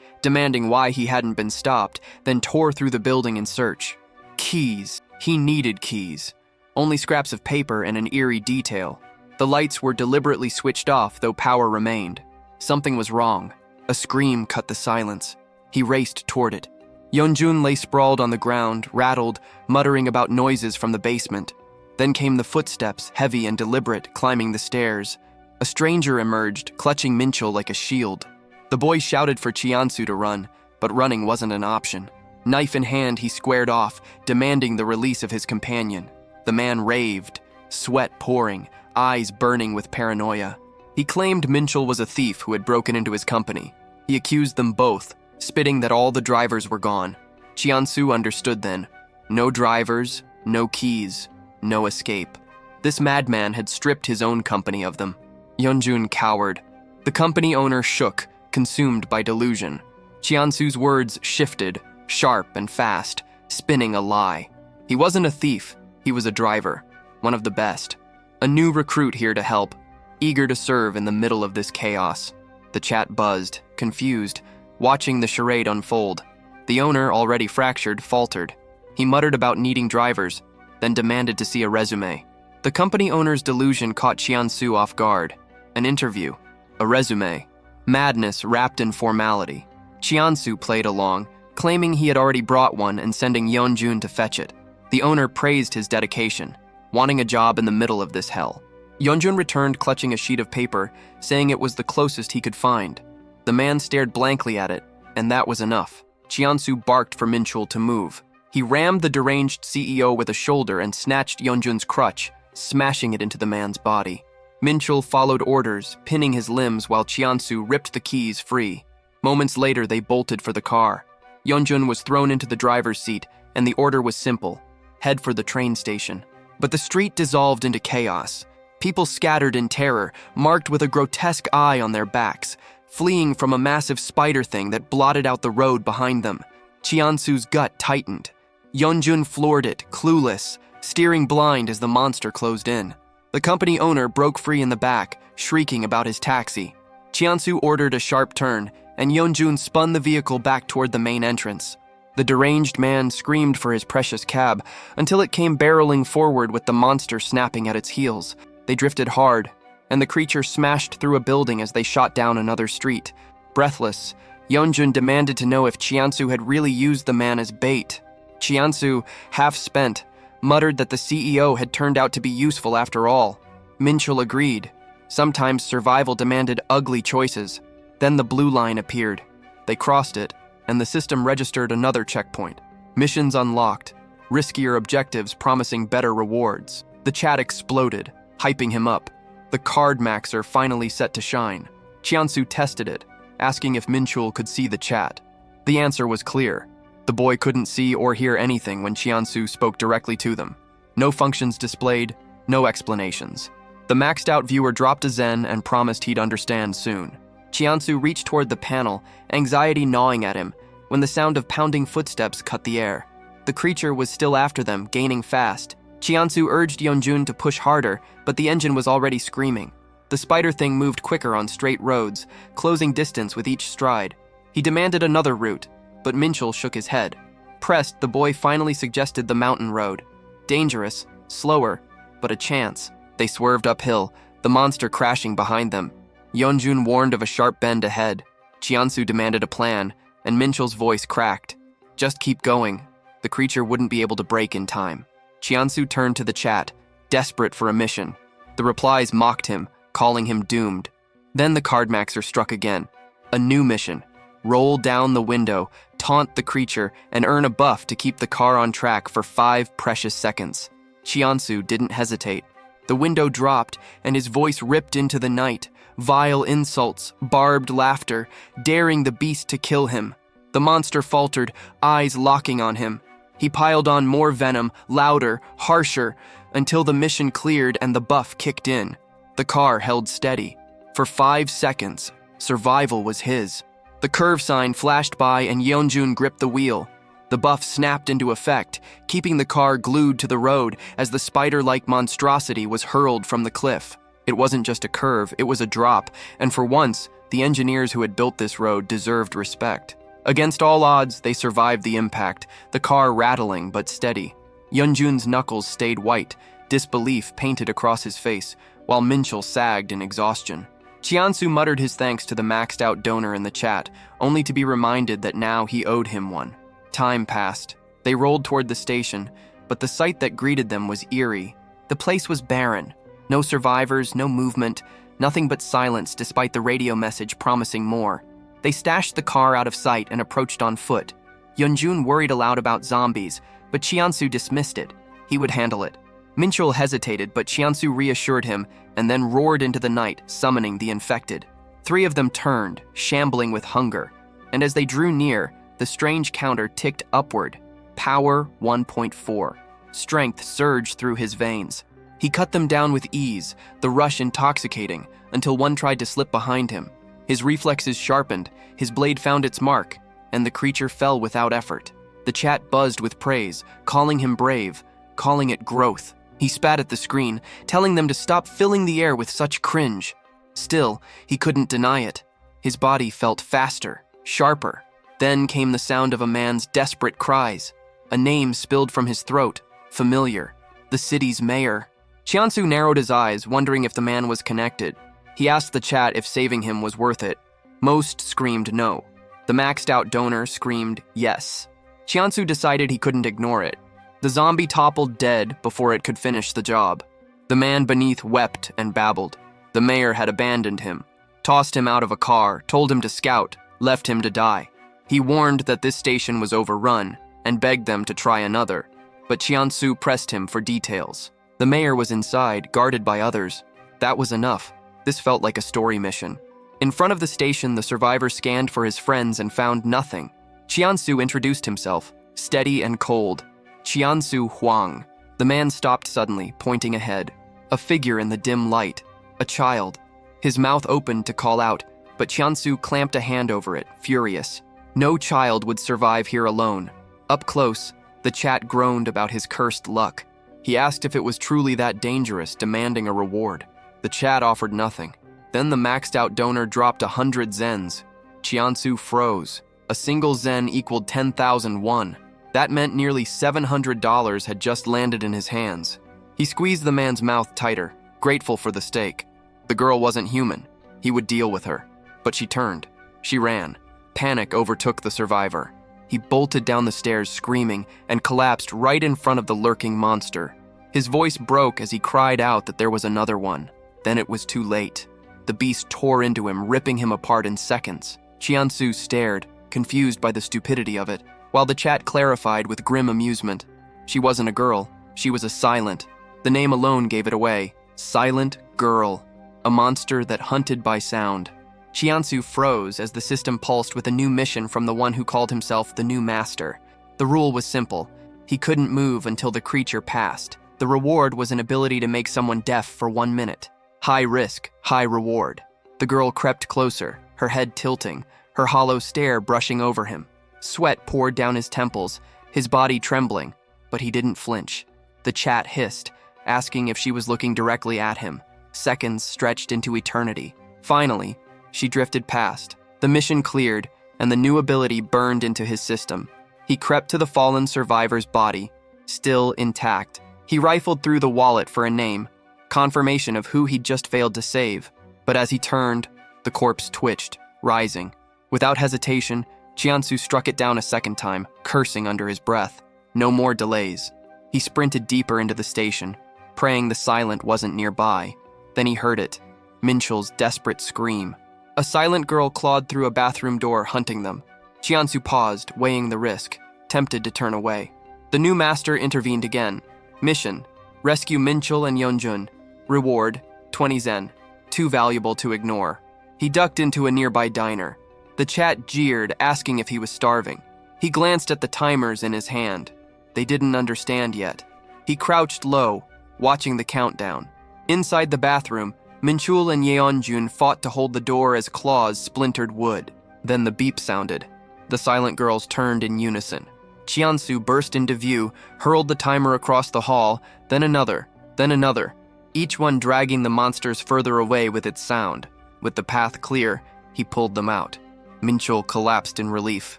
demanding why he hadn't been stopped, then tore through the building in search. Keys. He needed keys. Only scraps of paper and an eerie detail. The lights were deliberately switched off, though power remained. Something was wrong. A scream cut the silence. He raced toward it. Yeonjun lay sprawled on the ground, rattled, muttering about noises from the basement. Then came the footsteps, heavy and deliberate, climbing the stairs. A stranger emerged, clutching Minchul like a shield. The boy shouted for Cheonsu to run, but running wasn't an option. Knife in hand, he squared off, demanding the release of his companion. The man raved, sweat pouring, eyes burning with paranoia. He claimed Minchul was a thief who had broken into his company. He accused them both, spitting that all the drivers were gone. Cheonsu understood then. No drivers, no keys, no escape. This madman had stripped his own company of them. Yeonjun cowered. The company owner shook, consumed by delusion. Cheonsu's words shifted, sharp and fast, spinning a lie. He wasn't a thief, he was a driver, one of the best. A new recruit here to help, eager to serve in the middle of this chaos. The chat buzzed, confused, watching the charade unfold. The owner, already fractured, faltered. He muttered about needing drivers, then demanded to see a resume. The company owner's delusion caught Cheonsu off guard. An interview, a resume, madness wrapped in formality. Cheonsu played along, claiming he had already brought one and sending Yeonjun to fetch it. The owner praised his dedication, wanting a job in the middle of this hell. Yeonjun returned clutching a sheet of paper, saying it was the closest he could find. The man stared blankly at it, and that was enough. Cheonsu barked for Minchul to move. He rammed the deranged CEO with a shoulder and snatched Yeonjun's crutch, smashing it into the man's body. Minchul followed orders, pinning his limbs while Cheonsu ripped the keys free. Moments later, they bolted for the car. Yeonjun was thrown into the driver's seat, and the order was simple: head for the train station. But the street dissolved into chaos. People scattered in terror, marked with a grotesque eye on their backs, fleeing from a massive spider thing that blotted out the road behind them. Cheonsu's gut tightened. Yeonjun floored it, clueless, steering blind as the monster closed in. The company owner broke free in the back, shrieking about his taxi. Cheonsu ordered a sharp turn, and Yeonjun spun the vehicle back toward the main entrance. The deranged man screamed for his precious cab until it came barreling forward with the monster snapping at its heels. They drifted hard, and the creature smashed through a building as they shot down another street. Breathless, Yeonjun demanded to know if Cheonsu had really used the man as bait. Cheonsu, half spent, muttered that the CEO had turned out to be useful after all. Minchul agreed. Sometimes survival demanded ugly choices. Then the blue line appeared. They crossed it, and the system registered another checkpoint. Missions unlocked, riskier objectives promising better rewards. The chat exploded, hyping him up. The card maxer finally set to shine. Cheonsu tested it, asking if Minchul could see the chat. The answer was clear. The boy couldn't see or hear anything when Cheonsu spoke directly to them. No functions displayed, no explanations. The maxed-out viewer dropped a zen and promised he'd understand soon. Cheonsu reached toward the panel, anxiety gnawing at him, when the sound of pounding footsteps cut the air. The creature was still after them, gaining fast. Cheonsu urged Yeonjun to push harder, but the engine was already screaming. The spider thing moved quicker on straight roads, closing distance with each stride. He demanded another route, but Minchul shook his head. Pressed, the boy finally suggested the mountain road. Dangerous, slower, but a chance. They swerved uphill, the monster crashing behind them. Yeonjun warned of a sharp bend ahead. Cheonsu demanded a plan, and Minchul's voice cracked. Just keep going. The creature wouldn't be able to brake in time. Cheonsu turned to the chat, desperate for a mission. The replies mocked him, calling him doomed. Then the card maxer struck again. A new mission. Roll down the window, taunt the creature, and earn a buff to keep the car on track for 5 precious seconds. Cheonsu didn't hesitate. The window dropped, and his voice ripped into the night. Vile insults, barbed laughter, daring the beast to kill him. The monster faltered, eyes locking on him. He piled on more venom, louder, harsher, until the mission cleared and the buff kicked in. The car held steady. For 5 seconds, survival was his. The curve sign flashed by and Yeonjun gripped the wheel. The buff snapped into effect, keeping the car glued to the road as the spider-like monstrosity was hurled from the cliff. It wasn't just a curve, it was a drop, and for once, the engineers who had built this road deserved respect. Against all odds, they survived the impact, the car rattling but steady. Yeonjun's knuckles stayed white, disbelief painted across his face, while Minchul sagged in exhaustion. Cheonsu muttered his thanks to the maxed-out donor in the chat, only to be reminded that now he owed him one. Time passed. They rolled toward the station, but the sight that greeted them was eerie. The place was barren. No survivors, no movement, nothing but silence despite the radio message promising more. They stashed the car out of sight and approached on foot. Yeonjun worried aloud about zombies, but Cheonsu dismissed it. He would handle it. Minchul hesitated, but Cheonsu reassured him and then roared into the night, summoning the infected. 3 of them turned, shambling with hunger, and as they drew near, the strange counter ticked upward. Power 1.4. Strength surged through his veins. He cut them down with ease, the rush intoxicating, until one tried to slip behind him. His reflexes sharpened, his blade found its mark, and the creature fell without effort. The chat buzzed with praise, calling him brave, calling it growth. He spat at the screen, telling them to stop filling the air with such cringe. Still, he couldn't deny it. His body felt faster, sharper. Then came the sound of a man's desperate cries. A name spilled from his throat, familiar. The city's mayor. Cheonsu narrowed his eyes, wondering if the man was connected. He asked the chat if saving him was worth it. Most screamed no. The maxed-out donor screamed yes. Cheonsu decided he couldn't ignore it. The zombie toppled dead before it could finish the job. The man beneath wept and babbled. The mayor had abandoned him, tossed him out of a car, told him to scout, left him to die. He warned that this station was overrun and begged them to try another, but Cheonsu pressed him for details. The mayor was inside, guarded by others. That was enough. This felt like a story mission. In front of the station, the survivor scanned for his friends and found nothing. Cheonsu introduced himself, steady and cold. Cheonsu Huang. The man stopped suddenly, pointing ahead. A figure in the dim light. A child. His mouth opened to call out, but Cheonsu clamped a hand over it, furious. No child would survive here alone. Up close, the chat groaned about his cursed luck. He asked if it was truly that dangerous, demanding a reward. The chat offered nothing. Then the maxed-out donor dropped 100 zens. Cheonsu froze. A single zen equaled 10,000 won. That meant nearly $700 had just landed in his hands. He squeezed the man's mouth tighter, grateful for the stake. The girl wasn't human. He would deal with her. But she turned. She ran. Panic overtook the survivor. He bolted down the stairs screaming and collapsed right in front of the lurking monster. His voice broke as he cried out that there was another one. Then it was too late. The beast tore into him, ripping him apart in seconds. Cheonsu stared, confused by the stupidity of it, while the chat clarified with grim amusement. She wasn't a girl. She was a silent. The name alone gave it away. Silent Girl. A monster that hunted by sound. Cheonsu froze as the system pulsed with a new mission from the one who called himself the new master. The rule was simple. He couldn't move until the creature passed. The reward was an ability to make someone deaf for 1 minute. High risk, high reward. The girl crept closer, her head tilting, her hollow stare brushing over him. Sweat poured down his temples, his body trembling, but he didn't flinch. The chat hissed, asking if she was looking directly at him. Seconds stretched into eternity. Finally, she drifted past. The mission cleared, and the new ability burned into his system. He crept to the fallen survivor's body, still intact. He rifled through the wallet for a name, confirmation of who he'd just failed to save. But as he turned, the corpse twitched, rising. Without hesitation, Cheonsu struck it down a second time, cursing under his breath. No more delays. He sprinted deeper into the station, praying the silent wasn't nearby. Then he heard it, Minchul's desperate scream. A silent girl clawed through a bathroom door, hunting them. Cheonsu paused, weighing the risk, tempted to turn away. The new master intervened again. Mission: rescue Minchul and Yeonjun. Reward: 20 zen. Too valuable to ignore. He ducked into a nearby diner. The chat jeered, asking if he was starving. He glanced at the timers in his hand. They didn't understand yet. He crouched low, watching the countdown. Inside the bathroom, Minchul and Yeonjun fought to hold the door as claws splintered wood. Then the beep sounded. The silent girls turned in unison. Cheonsu burst into view, hurled the timer across the hall, then another, each one dragging the monsters further away with its sound. With the path clear, he pulled them out. Minchul collapsed in relief.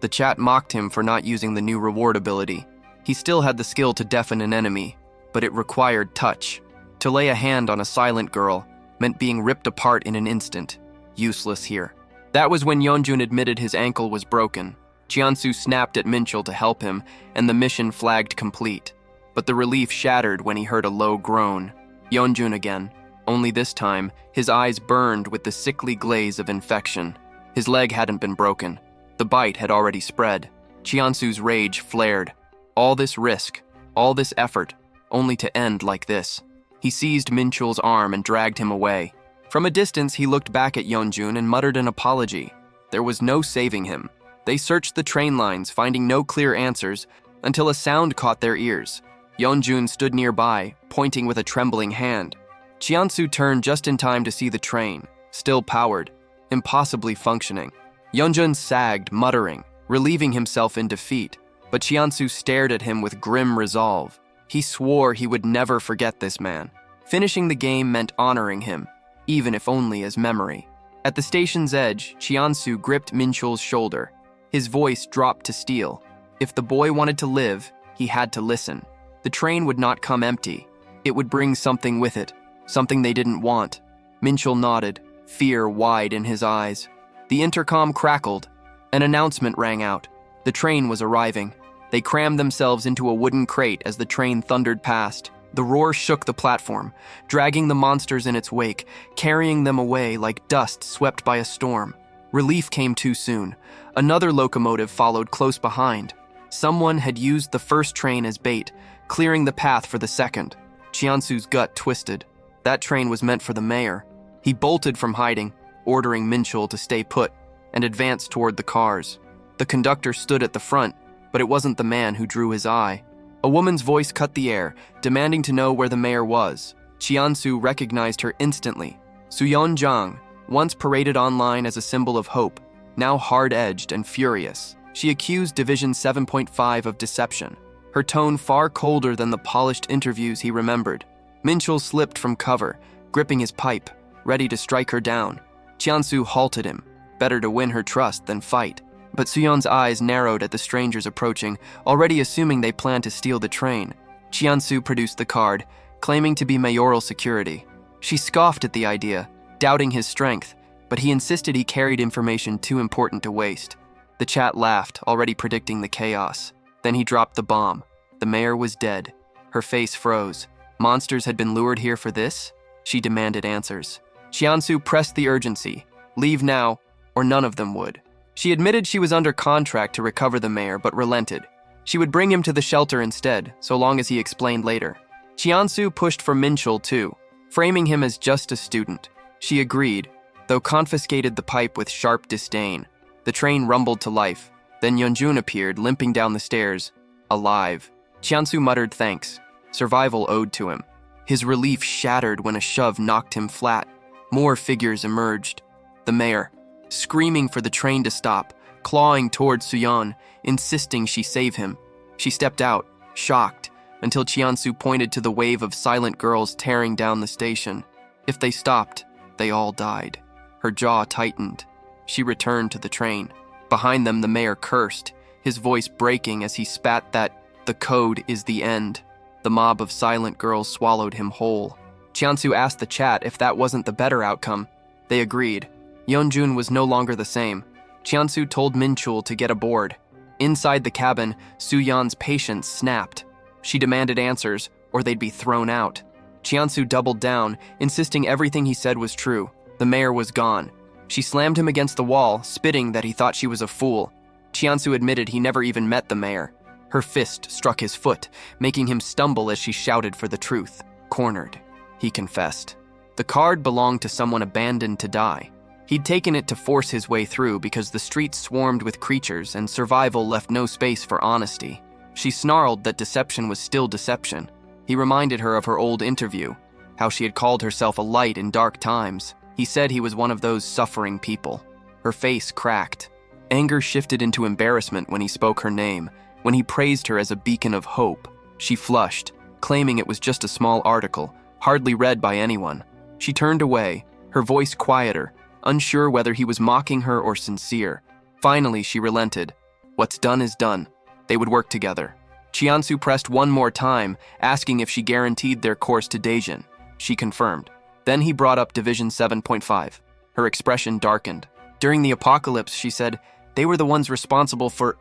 The chat mocked him for not using the new reward ability. He still had the skill to deafen an enemy, but it required touch. To lay a hand on a silent girl meant being ripped apart in an instant. Useless here. That was when Yeonjun admitted his ankle was broken. Cheonsu snapped at Minchul to help him, and the mission flagged complete. But the relief shattered when he heard a low groan. Yeonjun again. Only this time, his eyes burned with the sickly glaze of infection. His leg hadn't been broken. The bite had already spread. Cheonsu's rage flared. All this risk, all this effort, only to end like this. He seized Minchul's arm and dragged him away. From a distance, he looked back at Yeonjun and muttered an apology. There was no saving him. They searched the train lines, finding no clear answers, until a sound caught their ears. Yeonjun stood nearby, pointing with a trembling hand. Cheonsu turned just in time to see the train, still powered, impossibly functioning. Yeonjun sagged, muttering, relieving himself in defeat, but Cheonsu stared at him with grim resolve. He swore he would never forget this man. Finishing the game meant honoring him, even if only as memory. At the station's edge, Cheonsu gripped Minchul's shoulder. His voice dropped to steel. If the boy wanted to live, he had to listen. The train would not come empty. It would bring something with it, something they didn't want. Minchul nodded, fear wide in his eyes. The intercom crackled. An announcement rang out. The train was arriving. They crammed themselves into a wooden crate as the train thundered past. The roar shook the platform, dragging the monsters in its wake, carrying them away like dust swept by a storm. Relief came too soon. Another locomotive followed close behind. Someone had used the first train as bait, clearing the path for the second. Cheonsu's gut twisted. That train was meant for the mayor. He bolted from hiding, ordering Minchul to stay put, and advanced toward the cars. The conductor stood at the front, but it wasn't the man who drew his eye. A woman's voice cut the air, demanding to know where the mayor was. Cheonsu recognized her instantly. Suyeon Jang, once paraded online as a symbol of hope, now hard-edged and furious. She accused Division 7.5 of deception, her tone far colder than the polished interviews he remembered. Minchul slipped from cover, gripping his pipe, ready to strike her down. Cheonsu halted him. Better to win her trust than fight. But Suyeon's eyes narrowed at the strangers approaching, already assuming they planned to steal the train. Cheonsu produced the card, claiming to be mayoral security. She scoffed at the idea, doubting his strength, but he insisted he carried information too important to waste. The chat laughed, already predicting the chaos. Then he dropped the bomb. The mayor was dead. Her face froze. Monsters had been lured here for this? She demanded answers. Cheonsu pressed the urgency. Leave now, or none of them would. She admitted she was under contract to recover the mayor, but relented. She would bring him to the shelter instead, so long as he explained later. Cheonsu pushed for Minchul too, framing him as just a student. She agreed, though confiscated the pipe with sharp disdain. The train rumbled to life. Then Yeonjun appeared, limping down the stairs, alive. Cheonsu muttered thanks. Survival owed to him. His relief shattered when a shove knocked him flat. More figures emerged. The mayor, screaming for the train to stop, clawing toward Suyeon, insisting she save him. She stepped out, shocked, until Cheonsu pointed to the wave of silent girls tearing down the station. If they stopped, they all died. Her jaw tightened. She returned to the train. Behind them, the mayor cursed, his voice breaking as he spat that the code is the end. The mob of silent girls swallowed him whole. Cheonsu asked the chat if that wasn't the better outcome. They agreed. Yeonjun was no longer the same. Cheonsu told Minchul to get aboard. Inside the cabin, Suyeon's patience snapped. She demanded answers, or they'd be thrown out. Cheonsu doubled down, insisting everything he said was true. The mayor was gone. She slammed him against the wall, spitting that he thought she was a fool. Cheonsu admitted he never even met the mayor. Her fist struck his foot, making him stumble as she shouted for the truth. Cornered, he confessed. The card belonged to someone abandoned to die. He'd taken it to force his way through because the streets swarmed with creatures and survival left no space for honesty. She snarled that deception was still deception. He reminded her of her old interview, how she had called herself a light in dark times. He said he was one of those suffering people. Her face cracked. Anger shifted into embarrassment when he spoke her name. when he praised her as a beacon of hope. She flushed, claiming it was just a small article, hardly read by anyone. She turned away, her voice quieter, unsure whether he was mocking her or sincere. Finally, she relented. What's done is done. They would work together. Cheonsu pressed one more time, asking if she guaranteed their course to Daejin. She confirmed. Then he brought up Division 7.5. Her expression darkened. During the apocalypse, she said, they were the ones responsible for...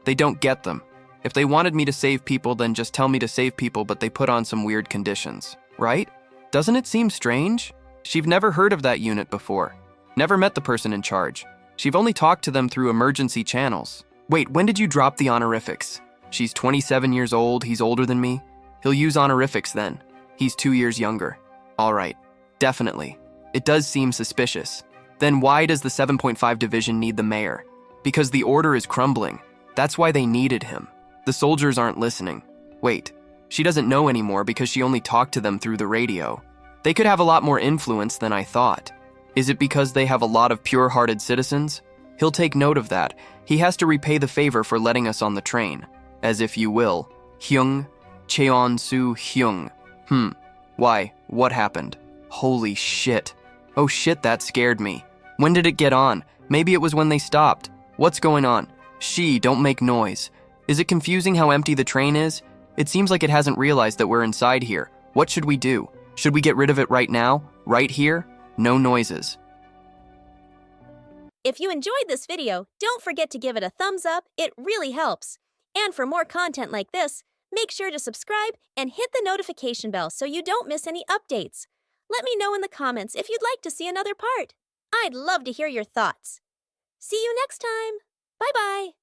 They don't get them. If they wanted me to save people, then just tell me to save people, but they put on some weird conditions, right? Doesn't it seem strange? She've never heard of that unit before. Never met the person in charge. She've only talked to them through emergency channels. Wait, when did you drop the honorifics? She's 27 years old, he's older than me. He'll use honorifics then. He's 2 years younger. All right, definitely. It does seem suspicious. Then why does the 7.5 division need the mayor? Because the order is crumbling. That's why they needed him. The soldiers aren't listening. Wait, she doesn't know anymore because she only talked to them through the radio. They could have a lot more influence than I thought. Is it because they have a lot of pure-hearted citizens? He'll take note of that. He has to repay the favor for letting us on the train. As if you will. Hyung, Cheonsu Hyung. Why? What happened? Holy shit. Oh shit, that scared me. When did it get on? Maybe it was when they stopped. What's going on? Don't make noise. Is it confusing how empty the train is? It seems like it hasn't realized that we're inside here. What should we do? Should we get rid of it right now? Right here? No noises. If you enjoyed this video, don't forget to give it a thumbs up. It really helps. And for more content like this, make sure to subscribe and hit the notification bell so you don't miss any updates. Let me know in the comments if you'd like to see another part. I'd love to hear your thoughts. See you next time. Bye-bye.